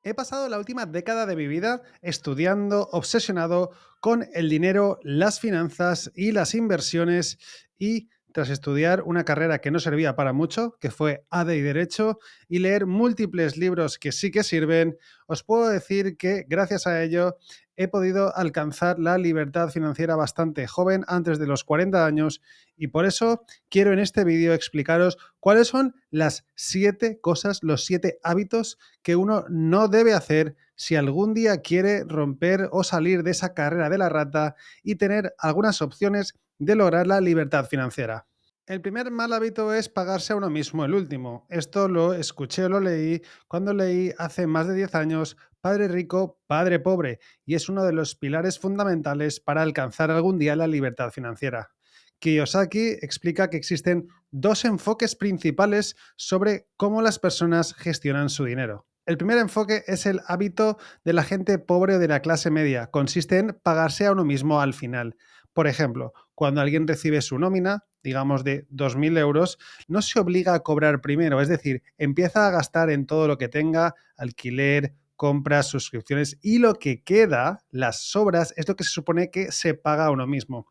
He pasado la última década de mi vida estudiando, obsesionado con el dinero, las finanzas y las inversiones y tras estudiar una carrera que no servía para mucho, que fue ADE y Derecho, y leer múltiples libros que sí que sirven, os puedo decir que gracias a ello he podido alcanzar la libertad financiera bastante joven, antes de los 40 años, y por eso quiero en este vídeo explicaros cuáles son las 7 cosas, los 7 hábitos que uno no debe hacer si algún día quiere romper o salir de esa carrera de la rata y tener algunas opciones de lograr la libertad financiera. El primer mal hábito es pagarse a uno mismo el último. Esto lo escuché o lo leí cuando leí hace más de 10 años Padre Rico, Padre Pobre, y es uno de los pilares fundamentales para alcanzar algún día la libertad financiera. Kiyosaki explica que existen dos enfoques principales sobre cómo las personas gestionan su dinero. El primer enfoque es el hábito de la gente pobre o de la clase media. Consiste en pagarse a uno mismo al final. Por ejemplo, cuando alguien recibe su nómina, digamos de 2.000 euros, no se obliga a cobrar primero, es decir, empieza a gastar en todo lo que tenga, alquiler, compras, suscripciones, y lo que queda, las sobras, es lo que se supone que se paga a uno mismo.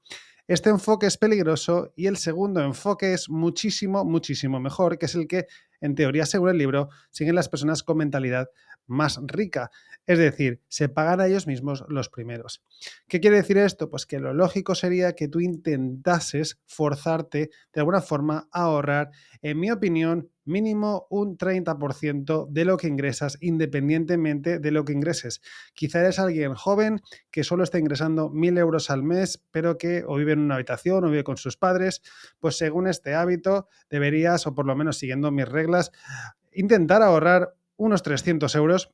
Este enfoque es peligroso y el segundo enfoque es muchísimo, muchísimo mejor, que es el que, en teoría, según el libro, siguen las personas con mentalidad más rica. Es decir, se pagan a ellos mismos los primeros. ¿Qué quiere decir esto? Pues que lo lógico sería que tú intentases forzarte de alguna forma a ahorrar, en mi opinión, mínimo un 30% de lo que ingresas, independientemente de lo que ingreses. Quizá eres alguien joven que solo está ingresando 1.000 euros al mes, pero que o vive en una habitación o vive con sus padres. Pues según este hábito deberías, o por lo menos siguiendo mis reglas, intentar ahorrar unos 300 euros,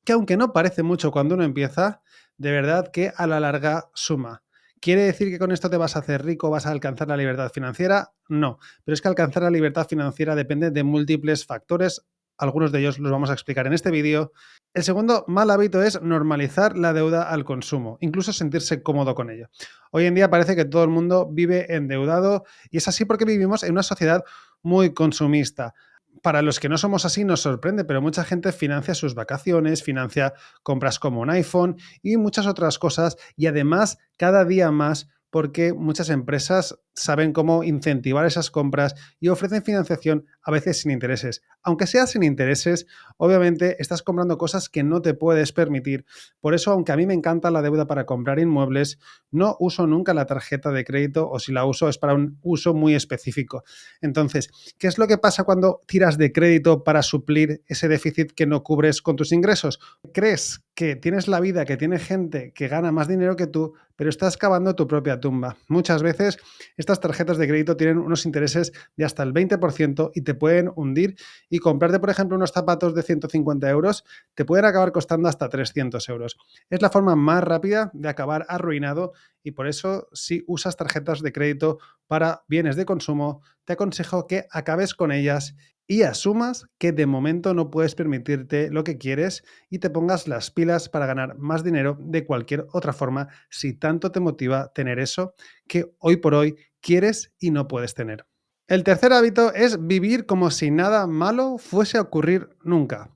que aunque no parece mucho cuando uno empieza, de verdad que a la larga suma. ¿Quiere decir que con esto te vas a hacer rico, vas a alcanzar la libertad financiera? No, pero es que alcanzar la libertad financiera depende de múltiples factores. Algunos de ellos los vamos a explicar en este vídeo. El segundo mal hábito es normalizar la deuda al consumo, incluso sentirse cómodo con ello. Hoy en día parece que todo el mundo vive endeudado y es así porque vivimos en una sociedad muy consumista. Para los que no somos así nos sorprende, pero mucha gente financia sus vacaciones, financia compras como un iPhone y muchas otras cosas, y además cada día más porque muchas empresas saben cómo incentivar esas compras y ofrecen financiación a veces sin intereses. Aunque sea sin intereses, obviamente estás comprando cosas que no te puedes permitir. Por eso, aunque a mí me encanta la deuda para comprar inmuebles, no uso nunca la tarjeta de crédito, o si la uso es para un uso muy específico. Entonces, ¿qué es lo que pasa cuando tiras de crédito para suplir ese déficit que no cubres con tus ingresos? Crees que tienes la vida que tiene gente que gana más dinero que tú, pero estás cavando tu propia tumba. Muchas veces estas tarjetas de crédito tienen unos intereses de hasta el 20% y te pueden hundir, y comprarte, por ejemplo, unos zapatos de 150 euros te pueden acabar costando hasta 300 euros. Es la forma más rápida de acabar arruinado, y por eso, si usas tarjetas de crédito para bienes de consumo, te aconsejo que acabes con ellas y asumas que de momento no puedes permitirte lo que quieres y te pongas las pilas para ganar más dinero de cualquier otra forma, si tanto te motiva tener eso que hoy por hoy quieres y no puedes tener. El tercer hábito es vivir como si nada malo fuese a ocurrir nunca.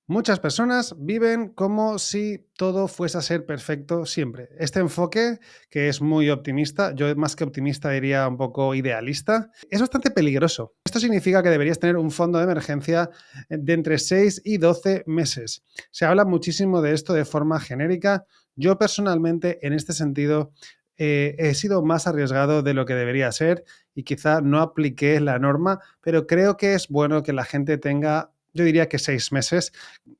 Muchas personas viven como si todo fuese a ser perfecto siempre. Este enfoque, que es muy optimista, yo más que optimista diría un poco idealista, es bastante peligroso. Esto significa que deberías tener un fondo de emergencia de entre 6 y 12 meses. Se habla muchísimo de esto de forma genérica. Yo personalmente, en este sentido, he sido más arriesgado de lo que debería ser y quizá no apliqué la norma, pero creo que es bueno que la gente tenga, yo diría que 6 meses.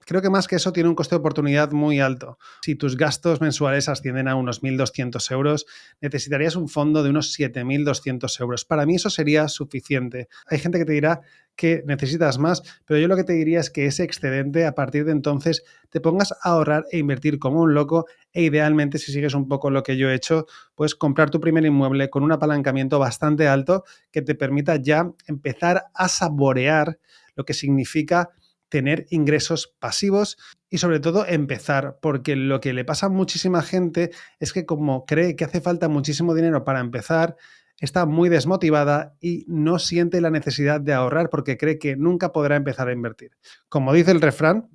Creo que más que eso tiene un coste de oportunidad muy alto. Si tus gastos mensuales ascienden a unos 1.200 euros, necesitarías un fondo de unos 7.200 euros. Para mí eso sería suficiente. Hay gente que te dirá que necesitas más, pero yo lo que te diría es que ese excedente, a partir de entonces, te pongas a ahorrar e invertir como un loco, e idealmente, si sigues un poco lo que yo he hecho, puedes comprar tu primer inmueble con un apalancamiento bastante alto que te permita ya empezar a saborear lo que significa tener ingresos pasivos y sobre todo empezar, porque lo que le pasa a muchísima gente es que como cree que hace falta muchísimo dinero para empezar, está muy desmotivada y no siente la necesidad de ahorrar porque cree que nunca podrá empezar a invertir. Como dice el refrán,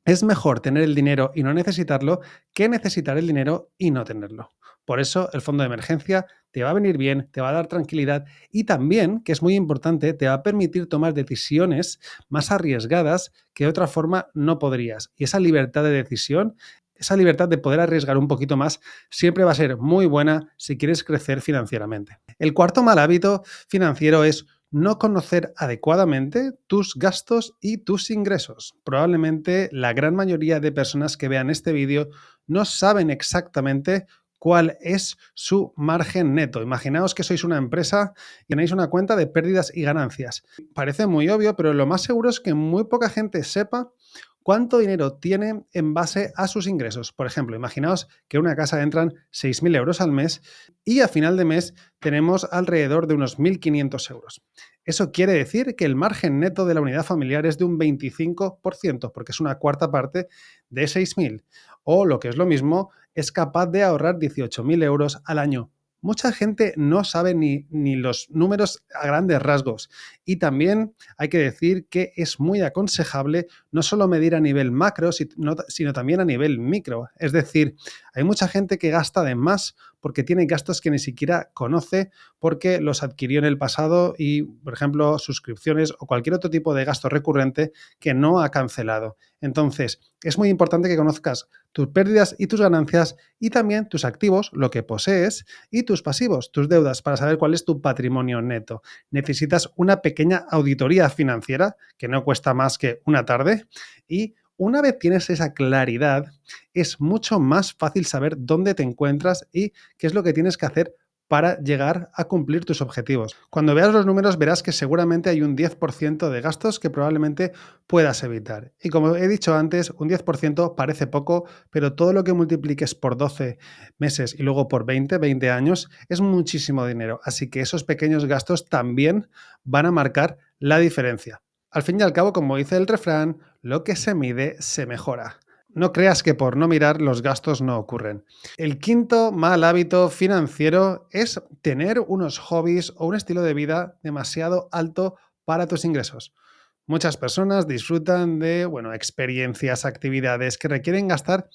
Es mejor tener el dinero y no necesitarlo que necesitar el dinero y no tenerlo. Por eso el fondo de emergencia te va a venir bien, te va a dar tranquilidad y también, que es muy importante, te va a permitir tomar decisiones más arriesgadas que de otra forma no podrías. Y esa libertad de decisión, esa libertad de poder arriesgar un poquito más, siempre va a ser muy buena si quieres crecer financieramente. El cuarto mal hábito financiero es no conocer adecuadamente tus gastos y tus ingresos. Probablemente la gran mayoría de personas que vean este vídeo no saben exactamente cuál es su margen neto. Imaginaos que sois una empresa y tenéis una cuenta de pérdidas y ganancias. Parece muy obvio, pero lo más seguro es que muy poca gente sepa cuánto dinero tiene en base a sus ingresos. Por ejemplo, imaginaos que en una casa entran 6.000 euros al mes y a final de mes tenemos alrededor de unos 1.500 euros. Eso quiere decir que el margen neto de la unidad familiar es de un 25%, porque es una cuarta parte de 6.000. O lo que es lo mismo, es capaz de ahorrar 18.000 euros al año. Mucha gente no sabe ni los números a grandes rasgos. Y también hay que decir que es muy aconsejable no solo medir a nivel macro, sino también a nivel micro. Es decir, hay mucha gente que gasta de más porque tiene gastos que ni siquiera conoce porque los adquirió en el pasado y, por ejemplo, suscripciones o cualquier otro tipo de gasto recurrente que no ha cancelado. Entonces, es muy importante que conozcas tus pérdidas y tus ganancias y también tus activos, lo que posees, y tus pasivos, tus deudas, para saber cuál es tu patrimonio neto. Necesitas una pequeña auditoría financiera que no cuesta más que una tarde y una vez tienes esa claridad, es mucho más fácil saber dónde te encuentras y qué es lo que tienes que hacer para llegar a cumplir tus objetivos. Cuando veas los números verás que seguramente hay un 10% de gastos que probablemente puedas evitar. Y como he dicho antes, un 10% parece poco, pero todo lo que multipliques por 12 meses y luego por 20 años es muchísimo dinero. Así que esos pequeños gastos también van a marcar la diferencia. Al fin y al cabo, como dice el refrán, lo que se mide se mejora. No creas que por no mirar los gastos no ocurren. El quinto mal hábito financiero es tener unos hobbies o un estilo de vida demasiado alto para tus ingresos. Muchas personas disfrutan de, experiencias, actividades que requieren gastar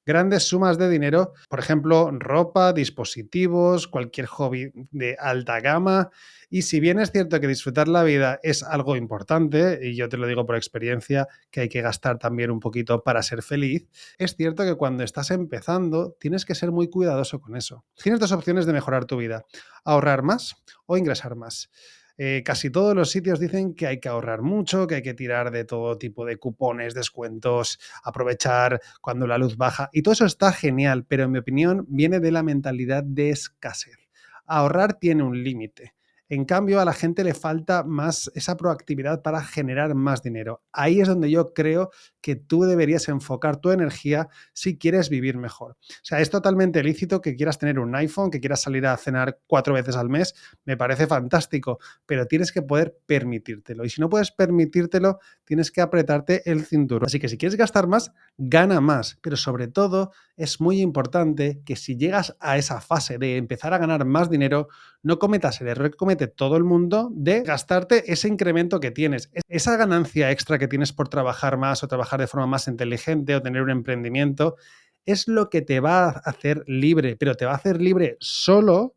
grandes sumas de dinero, por ejemplo, ropa, dispositivos, cualquier hobby de alta gama. Y si bien es cierto que disfrutar la vida es algo importante, y yo te lo digo por experiencia, que hay que gastar también un poquito para ser feliz, es cierto que cuando estás empezando tienes que ser muy cuidadoso con eso. Tienes dos opciones de mejorar tu vida: ahorrar más o ingresar más. Casi todos los sitios dicen que hay que ahorrar mucho, que hay que tirar de todo tipo de cupones, descuentos, aprovechar cuando la luz baja. Y todo eso está genial, pero en mi opinión viene de la mentalidad de escasez. Ahorrar tiene un límite. En cambio, a la gente le falta más esa proactividad para generar más dinero. Ahí es donde yo creo que tú deberías enfocar tu energía si quieres vivir mejor. O sea, es totalmente lícito que quieras tener un iPhone, que quieras salir a cenar 4 veces al mes, me parece fantástico, pero tienes que poder permitírtelo. Y si no puedes permitírtelo, tienes que apretarte el cinturón. Así que si quieres gastar más, gana más. Pero sobre todo, es muy importante que si llegas a esa fase de empezar a ganar más dinero, no cometas el error que comete todo el mundo de gastarte ese incremento que tienes, esa ganancia extra que tienes por trabajar más o trabajar de forma más inteligente o tener un emprendimiento. Es lo que te va a hacer libre, pero te va a hacer libre solo,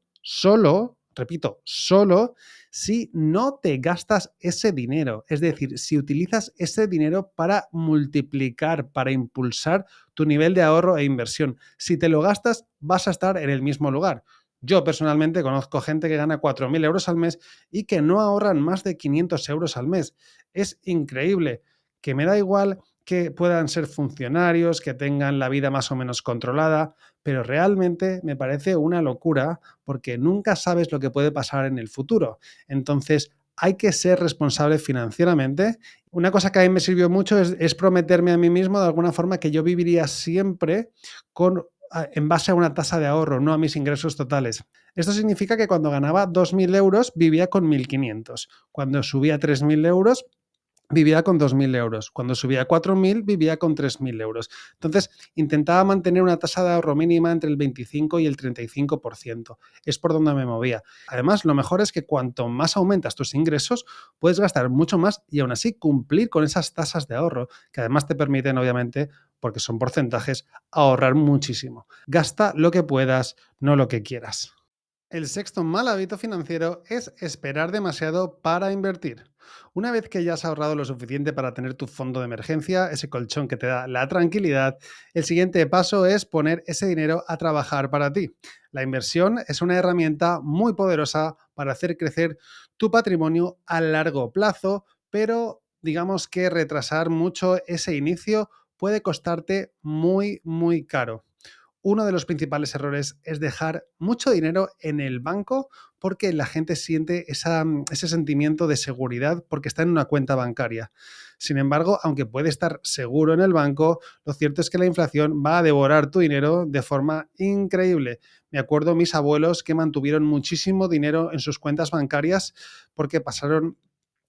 repito, solo si no te gastas ese dinero. Es decir, si utilizas ese dinero para multiplicar, para impulsar tu nivel de ahorro e inversión. Si te lo gastas, vas a estar en el mismo lugar. Yo personalmente conozco gente que gana 4.000 euros al mes y que no ahorran más de 500 euros al mes. Es increíble. Que me da igual que puedan ser funcionarios, que tengan la vida más o menos controlada, pero realmente me parece una locura porque nunca sabes lo que puede pasar en el futuro. Entonces, hay que ser responsable financieramente. Una cosa que a mí me sirvió mucho es prometerme a mí mismo de alguna forma que yo viviría siempre en base a una tasa de ahorro, no a mis ingresos totales. Esto significa que cuando ganaba 2.000 euros vivía con 1.500. Cuando subía a 3.000 euros vivía con 2.000 euros. Cuando subía a 4.000, vivía con 3.000 euros. Entonces, intentaba mantener una tasa de ahorro mínima entre el 25 y el 35%. Es por donde me movía. Además, lo mejor es que cuanto más aumentas tus ingresos, puedes gastar mucho más y aún así cumplir con esas tasas de ahorro, que además te permiten, obviamente, porque son porcentajes, ahorrar muchísimo. Gasta lo que puedas, no lo que quieras. El sexto mal hábito financiero es esperar demasiado para invertir. Una vez que ya has ahorrado lo suficiente para tener tu fondo de emergencia, ese colchón que te da la tranquilidad, el siguiente paso es poner ese dinero a trabajar para ti. La inversión es una herramienta muy poderosa para hacer crecer tu patrimonio a largo plazo, pero digamos que retrasar mucho ese inicio puede costarte muy, muy caro. Uno de los principales errores es dejar mucho dinero en el banco porque la gente siente ese sentimiento de seguridad porque está en una cuenta bancaria. Sin embargo, aunque puede estar seguro en el banco, lo cierto es que la inflación va a devorar tu dinero de forma increíble. Me acuerdo mis abuelos que mantuvieron muchísimo dinero en sus cuentas bancarias porque pasaron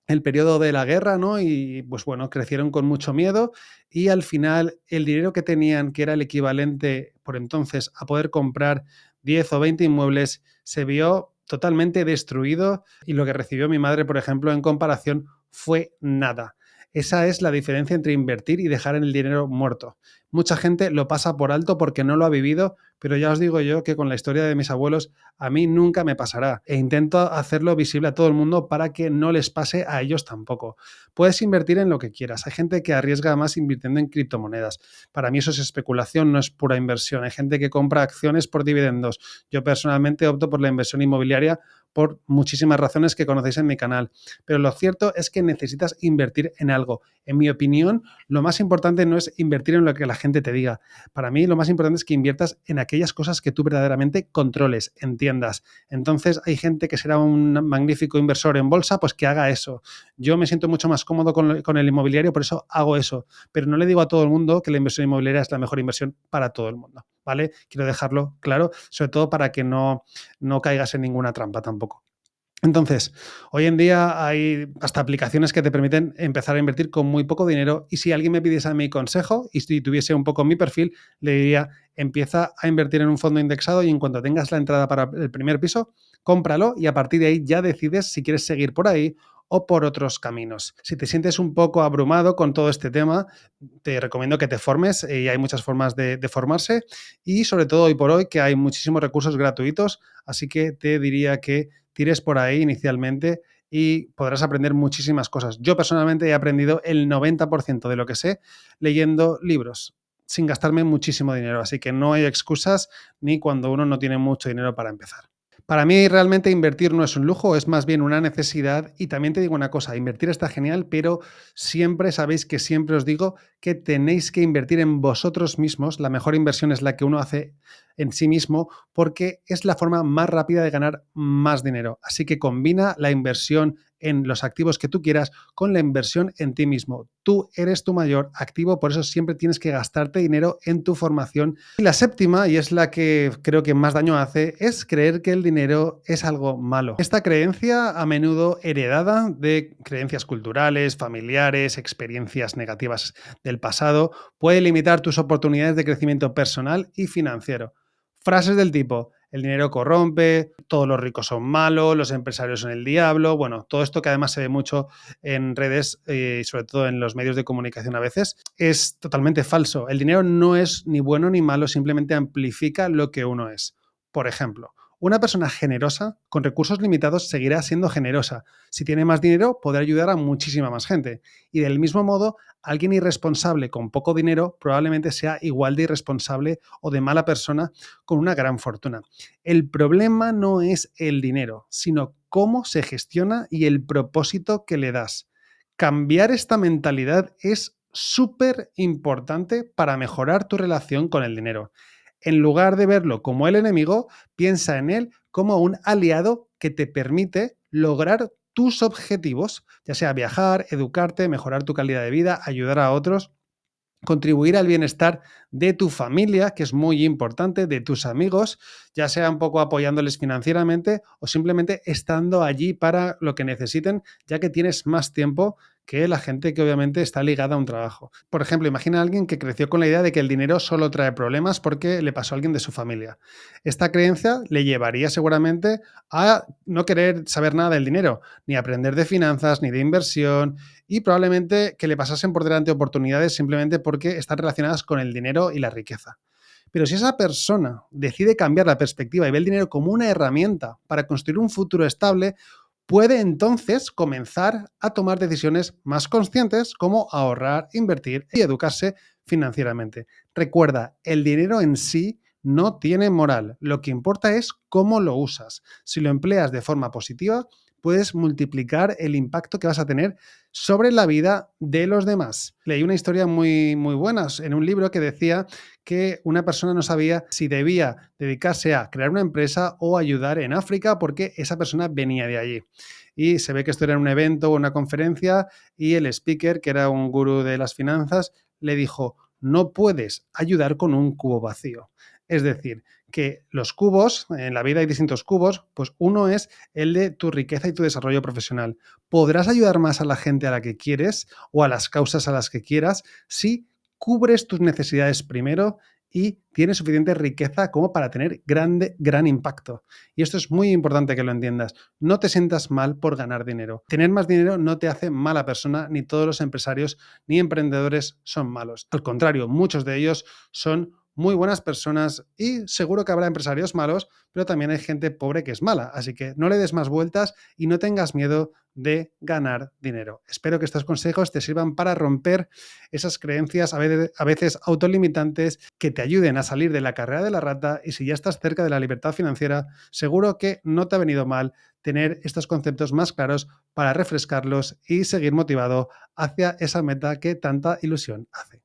el periodo de la guerra, ¿no? Y pues bueno, crecieron con mucho miedo y al final el dinero que tenían, que era el equivalente por entonces a poder comprar 10 o 20 inmuebles, se vio totalmente destruido y lo que recibió mi madre, por ejemplo, en comparación fue nada. Esa es la diferencia entre invertir y dejar el dinero muerto. Mucha gente lo pasa por alto porque no lo ha vivido, pero ya os digo yo que con la historia de mis abuelos a mí nunca me pasará e intento hacerlo visible a todo el mundo para que no les pase a ellos tampoco. Puedes invertir en lo que quieras. Hay gente que arriesga más invirtiendo en criptomonedas. Para mí eso es especulación, no es pura inversión. Hay gente que compra acciones por dividendos. Yo personalmente opto por la inversión inmobiliaria por muchísimas razones que conocéis en mi canal. Pero lo cierto es que necesitas invertir en algo. En mi opinión, lo más importante no es invertir en lo que la gente te diga. Para mí, lo más importante es que inviertas en aquellas cosas que tú verdaderamente controles, entiendas. Entonces, hay gente que será un magnífico inversor en bolsa, pues que haga eso. Yo me siento mucho más cómodo con el inmobiliario, por eso hago eso. Pero no le digo a todo el mundo que la inversión inmobiliaria es la mejor inversión para todo el mundo. ¿Vale? Quiero dejarlo claro, sobre todo para que no caigas en ninguna trampa tampoco. Entonces, hoy en día hay hasta aplicaciones que te permiten empezar a invertir con muy poco dinero y si alguien me pidiese mi consejo y si tuviese un poco mi perfil, le diría, empieza a invertir en un fondo indexado y en cuanto tengas la entrada para el primer piso, cómpralo y a partir de ahí ya decides si quieres seguir por ahí o por otros caminos. Si te sientes un poco abrumado con todo este tema, te recomiendo que te formes y hay muchas formas de formarse y sobre todo hoy por hoy que hay muchísimos recursos gratuitos, así que te diría que tires por ahí inicialmente y podrás aprender muchísimas cosas. Yo personalmente he aprendido el 90% de lo que sé leyendo libros, sin gastarme muchísimo dinero, así que no hay excusas ni cuando uno no tiene mucho dinero para empezar. Para mí realmente invertir no es un lujo, es más bien una necesidad y también te digo una cosa, invertir está genial, pero siempre sabéis que siempre os digo que tenéis que invertir en vosotros mismos, la mejor inversión es la que uno hace en sí mismo porque es la forma más rápida de ganar más dinero. Así que combina la inversión en los activos que tú quieras con la inversión en ti mismo. Tú eres tu mayor activo, por eso siempre tienes que gastarte dinero en tu formación. Y la séptima, y es la que creo que más daño hace, es creer que el dinero es algo malo. Esta creencia, a menudo heredada de creencias culturales, familiares, experiencias negativas del pasado, puede limitar tus oportunidades de crecimiento personal y financiero. Frases del tipo, el dinero corrompe, todos los ricos son malos, los empresarios son el diablo, bueno, todo esto que además se ve mucho en redes y sobre todo en los medios de comunicación a veces, es totalmente falso. El dinero no es ni bueno ni malo, simplemente amplifica lo que uno es. Por ejemplo, una persona generosa con recursos limitados seguirá siendo generosa. Si tiene más dinero, podrá ayudar a muchísima más gente. Y del mismo modo, alguien irresponsable con poco dinero probablemente sea igual de irresponsable o de mala persona con una gran fortuna. El problema no es el dinero, sino cómo se gestiona y el propósito que le das. Cambiar esta mentalidad es súper importante para mejorar tu relación con el dinero. En lugar de verlo como el enemigo, piensa en él como un aliado que te permite lograr tus objetivos, ya sea viajar, educarte, mejorar tu calidad de vida, ayudar a otros, contribuir al bienestar de tu familia, que es muy importante, de tus amigos, ya sea un poco apoyándoles financieramente o simplemente estando allí para lo que necesiten, ya que tienes más tiempo que la gente que obviamente está ligada a un trabajo. Por ejemplo, imagina a alguien que creció con la idea de que el dinero solo trae problemas porque le pasó a alguien de su familia. Esta creencia le llevaría seguramente a no querer saber nada del dinero, ni aprender de finanzas, ni de inversión, y probablemente que le pasasen por delante oportunidades simplemente porque están relacionadas con el dinero y la riqueza. Pero si esa persona decide cambiar la perspectiva y ve el dinero como una herramienta para construir un futuro estable, puede entonces comenzar a tomar decisiones más conscientes como ahorrar, invertir y educarse financieramente. Recuerda, el dinero en sí no tiene moral. Lo que importa es cómo lo usas. Si lo empleas de forma positiva, puedes multiplicar el impacto que vas a tener sobre la vida de los demás. Leí una historia muy buena en un libro que decía que una persona no sabía si debía dedicarse a crear una empresa o ayudar en África porque esa persona venía de allí. Y se ve que esto era un evento o una conferencia y el speaker, que era un gurú de las finanzas, le dijo, no puedes ayudar con un cubo vacío. Es decir, que los cubos, en la vida hay distintos cubos, pues uno es el de tu riqueza y tu desarrollo profesional. Podrás ayudar más a la gente a la que quieres o a las causas a las que quieras si cubres tus necesidades primero y tienes suficiente riqueza como para tener gran impacto. Y esto es muy importante que lo entiendas. No te sientas mal por ganar dinero. Tener más dinero no te hace mala persona, ni todos los empresarios ni emprendedores son malos. Al contrario, muchos de ellos son muy buenas personas y seguro que habrá empresarios malos, pero también hay gente pobre que es mala. Así que no le des más vueltas y no tengas miedo de ganar dinero. Espero que estos consejos te sirvan para romper esas creencias a veces autolimitantes que te ayuden a salir de la carrera de la rata, y si ya estás cerca de la libertad financiera, seguro que no te ha venido mal tener estos conceptos más claros para refrescarlos y seguir motivado hacia esa meta que tanta ilusión hace.